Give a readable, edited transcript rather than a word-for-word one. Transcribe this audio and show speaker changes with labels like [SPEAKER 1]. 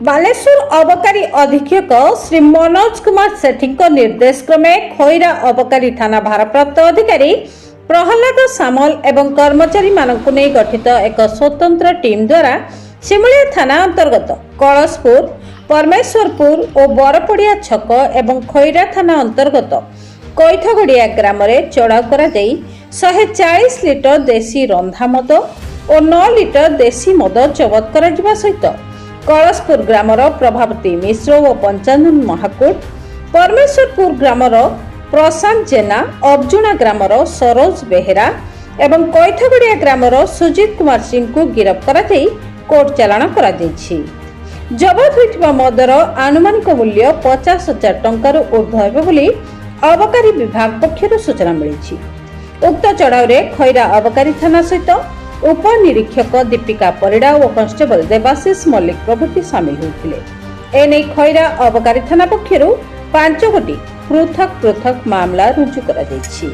[SPEAKER 1] बालेश्वर अबकारी अधीक्षक श्री मनोज कुमार सेठी निर्देश क्रमे खैरा अबकारी थाना भारप्राप्त अधिकारी प्रहलाद सामल एवं कर्मचारी मानक नहीं गठित एक स्वतंत्र टीम द्वारा सिमुलिया थाना अंतर्गत कलशपुर परमेश्वरपुर और बरपड़िया छक एवं खैरा थाना अंतर्गत कैथगड़िया ग्राम में चढ़ाऊ कर 140 लिटर देशी रंधा मद और 9 लिटर देशी मद जबत कर सहित कलशपुर ग्रामर प्रभावती मिश्र और पंचानन महाकूट, परमेश्वरपुर ग्रामर प्रशांत जेना, अब्जुना ग्रामर सरोज बेहेरा एवं कैथगड़िया ग्रामर सुजित कुमार सिंह को गिरफ्त कर कोर्ट चालाण कर जबत होइथिबा मदर आनुमानिक मूल्य 50,000 टंकार ऊर्ध्व हेबे बोली अबकारी विभाग पक्षर सूचना मिली। उक्त चढ़ाऊ रे खैरा अबकारी थाना सहित उपनिरीक्षक दीपिका परिड़ा और कन्स्टेबल देवाशीष मल्लिक प्रभृति सामिल होते। एने खैरा अबकारी थाना पक्षर 5 गोटी पृथक पृथक मामला रुजु करा जायछि।